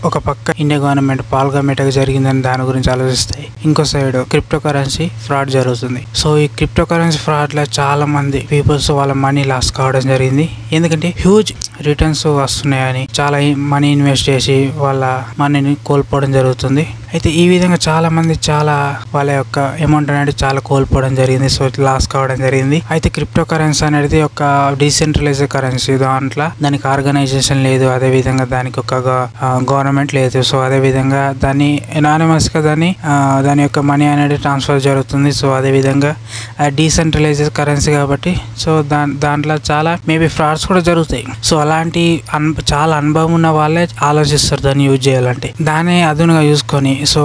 ఒక పక్క India government పాల్గొమేటకు జరిగిందని దాని గురించి ఆలోచిస్తాయి, ఇంకో సైడ్ క్రిప్టో కరెన్సీ ఫ్రాడ్ జరుగుతుంది. సో ఈ క్రిప్టో కరెన్సీ ఫ్రాడ్ లో చాలా మంది పీపుల్స్ వాళ్ళ మనీ లాస్ కావడం జరిగింది. ఎందుకంటే హ్యూజ్ రిటర్న్స్ వస్తున్నాయని చాలా మనీ ఇన్వెస్ట్ చేసి వాళ్ళ మనీని కోల్పోవడం జరుగుతుంది. అయితే ఈ విధంగా చాలా మంది చాలా వాళ్ళ యొక్క అమౌంట్ అనేది చాలా కోల్పోవడం జరిగింది. సో లాస్ కావడం జరిగింది. అయితే క్రిప్టో కరెన్సీ అనేది ఒక డీసెంట్రలైజ్డ్ కరెన్సీ. దానికి ఆర్గనైజేషన్ లేదు, అదే విధంగా దానికి ఒక గవర్నమెంట్ లేదు. సో అదే విధంగా దాన్ని ఎనానిమస్ గా దాని యొక్క మనీ అనేది ట్రాన్స్ఫర్ జరుగుతుంది. సో అదే విధంగా డీసెంట్రలైజ్డ్ కరెన్సీ కాబట్టి సో దాంట్లో చాలా మేబీ ఫ్రాడ్స్ కూడా జరుగుతాయి. సో అలాంటి చాలా అనుభవం ఉన్న వాళ్ళే ఆలోచిస్తారు దాన్ని యూజ్ చేయాలంటే. దాన్ని అదునుగా చూసుకొని సో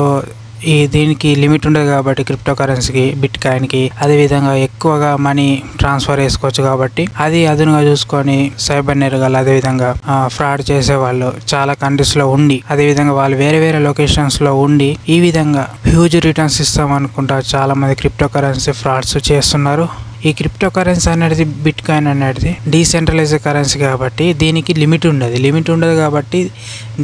దీనికి లిమిట్ ఉండదు కాబట్టి క్రిప్టో కరెన్సీకి, బిట్ కాయిన్ కి అదే విధంగా ఎక్కువగా మనీ ట్రాన్స్ఫర్ చేసుకోవచ్చు కాబట్టి అది అదునుగా చూసుకొని సైబర్ నేరగాళ్ళు అదే విధంగా ఫ్రాడ్ చేసే వాళ్ళు చాలా కంట్రీస్ లో ఉండి అదే విధంగా వాళ్ళు వేరే వేరే లొకేషన్స్ లో ఉండి ఈ విధంగా హ్యూజ్ రిటర్న్స్ ఇస్తాం అనుకుంటా చాలా మంది క్రిప్టో కరెన్సీ ఫ్రాడ్స్ చేస్తున్నారు. ఈ క్రిప్టో కరెన్సీ అనేది బిట్ కాయిన్ అనేది డీసెంట్రలైజ్డ్ కరెన్సీ కాబట్టి దీనికి లిమిట్ ఉండదు కాబట్టి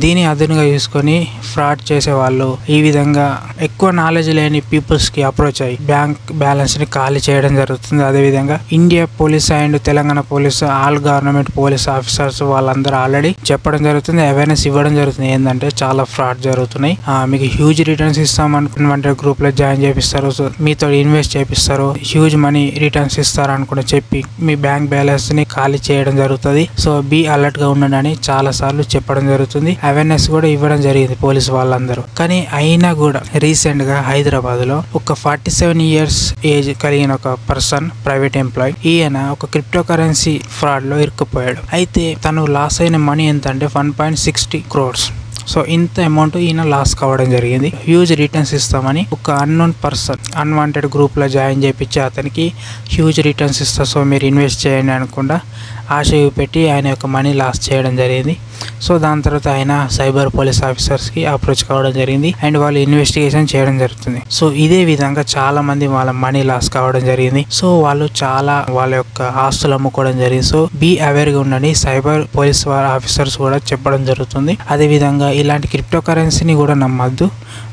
దీని అదునుగా చూసుకొని ఫ్రాడ్ చేసే వాళ్ళు ఈ విధంగా ఎక్కువ నాలెడ్జ్ లేని పీపుల్స్ కి అప్రోచ్ అయ్యి బ్యాంక్ బ్యాలెన్స్ ని ఖాళీ చేయడం జరుగుతుంది. అదేవిధంగా India police and Telangana police all government police officers వాళ్ళందరూ ఆల్రెడీ చెప్పడం జరుగుతుంది, అవేర్నెస్ ఇవ్వడం జరుగుతుంది. ఏంటంటే చాలా ఫ్రాడ్ జరుగుతున్నాయి, మీకు హ్యూజ్ రిటర్న్స్ ఇస్తాం అనుకున్న గ్రూప్ లో జాయిన్ చేపిస్తారు, సో మీతో ఇన్వెస్ట్ చేపిస్తారు, హ్యూజ్ మనీ రిటర్న్స్ ఇస్తారనుకుని చెప్పి మీ బ్యాంక్ బ్యాలెన్స్ ని ఖాళీ చేయడం జరుగుతుంది. సో బీ అలర్ట్ గా ఉండండి అని చాలా సార్లు చెప్పడం జరుగుతుంది, అవేర్నెస్ కూడా ఇవ్వడం జరిగింది పోలీసు వాళ్ళందరూ. కానీ అయినా కూడా రీసెంట్ గా హైదరాబాద్ లో ఒక 47 years ఏజ్ కలిగిన ఒక పర్సన్ ప్రైవేట్ ఎంప్లాయీ ఈయన ఒక క్రిప్టో కరెన్సీ ఫ్రాడ్ లో ఇరుక్కుపోయాడు. అయితే తను లాస్ అయిన మనీ ఎంత అంటే 1.60 crores. సో ఇంత అమౌంట్ ఈయన లాస్ కావడం జరిగింది. హ్యూజ్ రిటర్న్స్ ఇస్తామని ఒక అన్నోన్ పర్సన్ అన్వాంటెడ్ గ్రూప్ లో జాయిన్ చేయించి అతనికి హ్యూజ్ రిటర్న్స్ ఇస్తా, సో మీరు ఇన్వెస్ట్ చేయండి అనకుండా ఆశ పెట్టి ఆయన యొక్క మనీ లాస్ చేయడం జరిగింది. సో దాని తర్వాత ఆయన సైబర్ పోలీస్ ఆఫీసర్స్ కి అప్రోచ్ కావడం జరిగింది అండ్ వాళ్ళు ఇన్వెస్టిగేషన్ చేయడం జరుగుతుంది. సో ఇదే విధంగా చాలా మంది వాళ్ళ మనీ లాస్ కావడం జరిగింది. సో వాళ్ళు చాలా వాళ్ళ యొక్క ఆస్తులు అమ్ముకోవడం జరిగింది. సో బీ అవేర్ గా ఉండండి, సైబర్ పోలీస్ ఆఫీసర్స్ కూడా చెప్పడం జరుగుతుంది. అదే విధంగా ఇలాంటి క్రిప్టో కరెన్సీని కూడా నమ్మద్దు.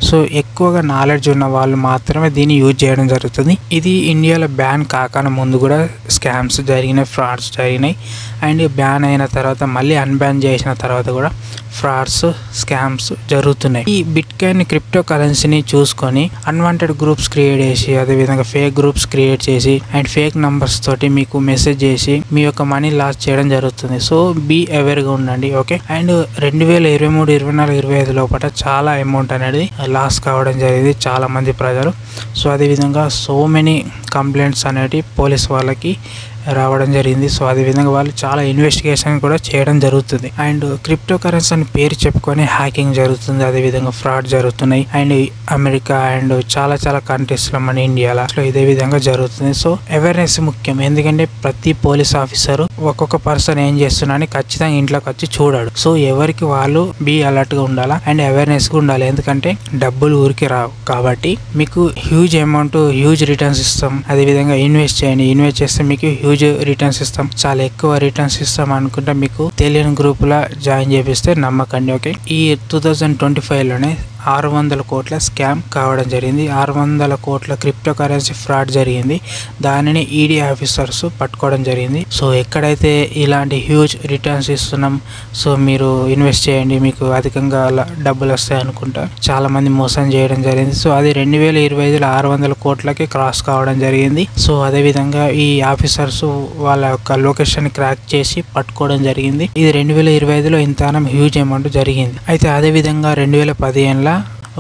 సో ఎక్కువగా నాలెడ్జ్ ఉన్న వాళ్ళు మాత్రమే దీన్ని యూజ్ చేయడం జరుగుతుంది. ఇది ఇండియాలో బ్యాన్ కాకన ముందు కూడా స్కామ్స్ జరిగినాయి, ఫ్రాడ్స్ జరిగినాయి అండ్ బ్యాన్ అయిన తర్వాత మళ్ళీ అన్బ్యాన్ చేసిన తర్వాత కూడా ఫ్రాడ్స్ స్కామ్స్ జరుగుతున్నాయి. ఈ బిట్ కాయిన్ క్రిప్టో కరెన్సీని చూసుకొని అన్వాంటెడ్ గ్రూప్స్ క్రియేట్ చేసి అదే విధంగా ఫేక్ గ్రూప్స్ క్రియేట్ చేసి అండ్ ఫేక్ నంబర్స్ తోటి మీకు మెసేజ్ చేసి మీ యొక్క మనీ లాస్ చేయడం జరుగుతుంది. సో బీ అవేర్ గా ఉండండి, ఓకే. అండ్ 2023, 24, 25 లోపల చాలా అమౌంట్ అనేది లాస్ కావడం జరిగింది చాలా మంది ప్రజలు. సో అదే విధంగా సో మెనీ కంప్లైంట్స్ అనేవి పోలీస్ వాళ్ళకి రావడం జరిగింది. సో అదే విధంగా వాళ్ళు చాలా ఇన్వెస్టిగేషన్ కూడా చేయడం జరుగుతుంది అండ్ క్రిప్టో కరెన్సీ అని పేరు చెప్పుకొని హ్యాకింగ్ జరుగుతుంది, అదే విధంగా ఫ్రాడ్ జరుగుతున్నాయి అండ్ అమెరికా అండ్ చాలా కంట్రీస్ లో మన ఇండియాలో ఇదే విధంగా జరుగుతుంది. సో అవేర్నెస్ ముఖ్యం, ఎందుకంటే ప్రతి పోలీస్ ఆఫీసర్ ఒక్కొక్క పర్సన్ ఏం చేస్తున్నారని ఖచ్చితంగా ఇంట్లోకి వచ్చి చూడాడు. సో ఎవరికి వాళ్ళు బీ అలర్ట్ గా ఉండాలా అండ్ అవేర్నెస్ గా ఉండాలి, ఎందుకంటే డబ్బులు ఊరికి రావు కాబట్టి మీకు హ్యూజ్ అమౌంట్ హ్యూజ్ రిటర్న్స్ ఇస్తాం. అదే విధంగా ఇన్వెస్ట్ చేయండి, ఇన్వెస్ట్ చేస్తే మీకు హ్యూజ్ రిటర్న్స్ ఇస్తాం, చాలా ఎక్కువ రిటర్న్స్ ఇస్తాం అనుకుంటే మీకు తెలియని గ్రూప్ లా జాయిన్ చేపిస్తే నమ్మకండి, ఓకే. ఈ 2025 లోనే 600 కోట్ల స్కామ్ కావడం జరిగింది, 600 కోట్ల క్రిప్టో కరెన్సీ ఫ్రాడ్ జరిగింది. దానిని ఈడీ ఆఫీసర్స్ పట్టుకోవడం జరిగింది. సో ఎక్కడైతే ఇలాంటి హ్యూజ్ రిటర్న్స్ ఇస్తున్నాం, సో మీరు ఇన్వెస్ట్ చేయండి మీకు అధికంగా డబ్బులు వస్తాయి అనుకుంటా చాలా మంది మోసం చేయడం జరిగింది. సో అది 2025లో 600 కోట్లకి క్రాస్ కావడం జరిగింది. సో అదే విధంగా ఈ ఆఫీసర్స్ వాళ్ళ యొక్క లొకేషన్ క్రాక్ చేసి పట్టుకోవడం జరిగింది. ఇది 2025లో ఇంతనం హ్యూజ్ అమౌంట్ జరిగింది. అయితే అదే విధంగా 2015లో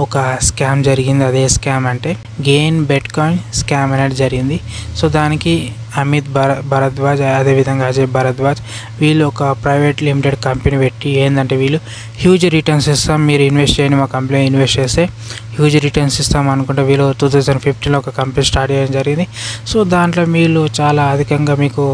ఒక స్కామ్ జరిగింది. అదే స్కామ్ అంటే గెయిన్ బిట్ కాయిన్ స్కామ్ అనేది జరిగింది. సో దానికి అమిత్ భరద్వాజ్ అదేవిధంగా అజయ్ భరద్వాజ్ వీళ్ళు ఒక ప్రైవేట్ లిమిటెడ్ కంపెనీ పెట్టి ఏంటంటే వీళ్ళు హ్యూజ్ రిటర్న్స్ ఇస్తాం, మీరు ఇన్వెస్ట్ చేయండి, మా కంపెనీ ఇన్వెస్ట్ చేస్తే హ్యూజ్ రిటర్న్స్ ఇస్తాం అనుకుంటే వీళ్ళు 2015లో ఒక కంపెనీ స్టార్ట్ చేయడం జరిగింది. సో దాంట్లో వీళ్ళు చాలా అధికంగా మీకు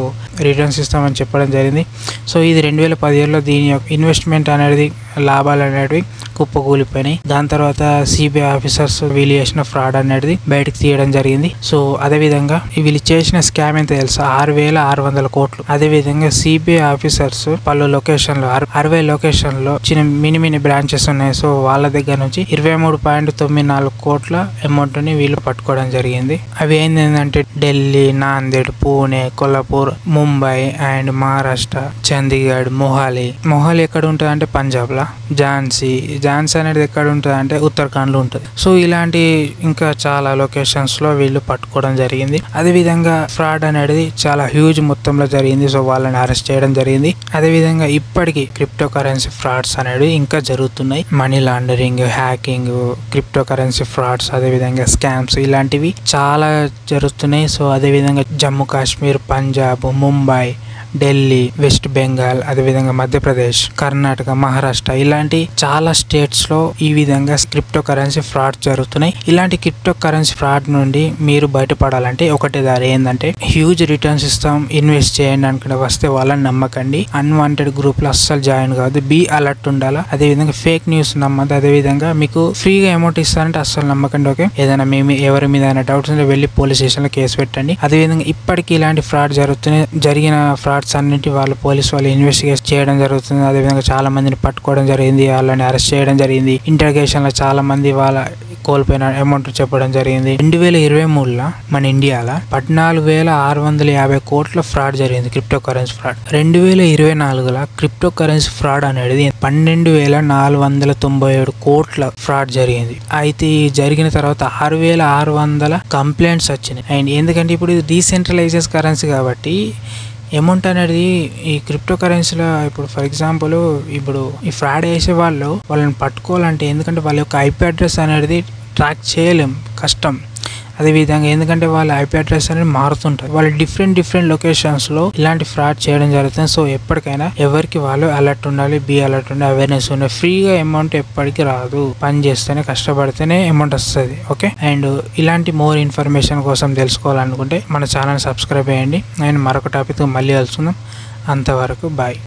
రిటర్న్స్ ఇస్తామని చెప్పడం జరిగింది. సో ఇది 2017లో దీని యొక్క ఇన్వెస్ట్మెంట్ అనేది లాభాలు అనేవి కుప్పకూలిపోయినాయి. దాని తర్వాత సిబిఐ ఆఫీసర్స్ వీళ్ళు చేసిన ఫ్రాడ్ అనేది బయటకు తీయడం జరిగింది. సో అదే విధంగా వీళ్ళు చేసిన స్కామ్ ఎంత తెలుసా? 6,600 కోట్లు. అదే విధంగా సిబిఐ ఆఫీసర్స్ పలు లొకేషన్లు 60 లొకేషన్లో చిన్న మినీ బ్రాంచెస్ ఉన్నాయి. సో వాళ్ళ దగ్గర నుంచి 23.94 కోట్ల అమౌంట్ ని వీళ్ళు పట్టుకోవడం జరిగింది. అవి ఏంటంటే ఢిల్లీ, నాందేడ్, పూణే, కొల్లాపూర్, ముంబై అండ్ మహారాష్ట్ర, చండీగఢ్, మొహాలి ఎక్కడ ఉంటుంది అంటే పంజాబ్ లా, ఝాన్సీ అనేది ఎక్కడ ఉంటుంది అంటే ఉత్తరాఖండ్ లో ఉంటుంది. సో ఇలాంటి ఇంకా చాలా లొకేషన్స్ లో వీళ్ళు పట్టుకోవడం జరిగింది. అదే విధంగా ఫ్రాడ్ అనేది చాలా హ్యూజ్ మొత్తంలో జరిగింది. సో వాళ్ళని అరెస్ట్ చేయడం జరిగింది. అదే విధంగా ఇప్పటికీ క్రిప్టో కరెన్సీ ఫ్రాడ్స్ అనేవి ఇంకా జరుగుతున్నాయి. Money laundering, hacking, crypto currency frauds, అదే విధంగా స్కామ్స్ ఇలాంటివి చాలా జరుగుతున్నాయి. సో అదే విధంగా జమ్మూ కాశ్మీర్, పంజాబ్, ముంబై, ఢిల్లీ, వెస్ట్ బెంగాల్, అదేవిధంగా మధ్యప్రదేశ్, కర్ణాటక, మహారాష్ట్ర ఇలాంటి చాలా స్టేట్స్ లో ఈ విధంగా క్రిప్టో కరెన్సీ ఫ్రాడ్ జరుగుతున్నాయి. ఇలాంటి క్రిప్టో కరెన్సీ ఫ్రాడ్ నుండి మీరు బయటపడాలంటే ఒకటే దారి ఏంటంటే హ్యూజ్ రిటర్న్స్ ఇస్తాం, ఇన్వెస్ట్ చేయండి అనుకుంటే వస్తే వాళ్ళని నమ్మకండి. అన్వాంటెడ్ గ్రూప్ లో అస్సలు జాయిన్ కావద్దు. బీ అలర్ట్ ఉండాలా. అదే విధంగా ఫేక్ న్యూస్ నమ్మద్దు. అదే విధంగా మీకు ఫ్రీగా అమౌంట్ ఇస్తారంటే అస్సలు నమ్మకండి. ఓకే, ఏదైనా ఎవరి మీద డౌట్స్ ఉంటే వెళ్ళి పోలీస్ స్టేషన్ లో కేసు పెట్టండి. అదే విధంగా ఇప్పటికీ ఇలాంటి ఫ్రాడ్ జరిగిన ఫ్రాడ్ అన్నింటి పోలీసు వాళ్ళు ఇన్వెస్టిగేట్ చేయడం జరుగుతుంది. అదేవిధంగా చాలా మందిని పట్టుకోవడం జరిగింది, వాళ్ళని అరెస్ట్ చేయడం జరిగింది. ఇంటర్గేషన్ లో చాలా మంది వాళ్ళ కోల్పోయిన అమౌంట్ చెప్పడం జరిగింది. 2023లో మన ఇండియాలో 14,650 కోట్ల ఫ్రాడ్ జరిగింది, క్రిప్టో కరెన్సీ ఫ్రాడ్. 2024లో క్రిప్టో కరెన్సీ ఫ్రాడ్ అనేది 12,497 కోట్ల ఫ్రాడ్ జరిగింది. అయితే జరిగిన తర్వాత 6,600 కంప్లైంట్స్ వచ్చినాయి. అండ్ ఎందుకంటే ఇప్పుడు ఇది డీసెంట్రలైజెస్ కరెన్సీ కాబట్టి అమౌంట్ అనేది ఈ క్రిప్టో కరెన్సీలో ఇప్పుడు ఫర్ ఎగ్జాంపుల్ ఇప్పుడు ఈ ఫ్రాడ్ చేసే వాళ్ళని పట్టుకోవాలంటే ఎందుకంటే వాళ్ళ యొక్క ఐపీ అడ్రస్ అనేది ట్రాక్ చేయలేం, కష్టం. అదేవిధంగా ఎందుకంటే వాళ్ళ ఐపీ అడ్రస్ అనేది మారుతుంటారు. వాళ్ళు డిఫరెంట్ లొకేషన్స్లో ఇలాంటి ఫ్రాడ్ చేయడం జరుగుతుంది. సో ఎప్పటికైనా ఎవరికి వాళ్ళు అలర్ట్ ఉండాలి, బీ అలర్ట్ ఉండాలి, అవేర్నెస్ ఉండాలి. ఫ్రీగా అమౌంట్ ఎప్పటికీ రాదు, పని చేస్తేనే కష్టపడితేనే అమౌంట్ వస్తుంది. ఓకే, అండ్ ఇలాంటి మోర్ ఇన్ఫర్మేషన్ కోసం తెలుసుకోవాలనుకుంటే మన ఛానల్ సబ్స్క్రైబ్ చేయండి. అండ్ మరొక టాపిక్ మళ్ళీ కలుసుకుందాం. అంతవరకు బాయ్.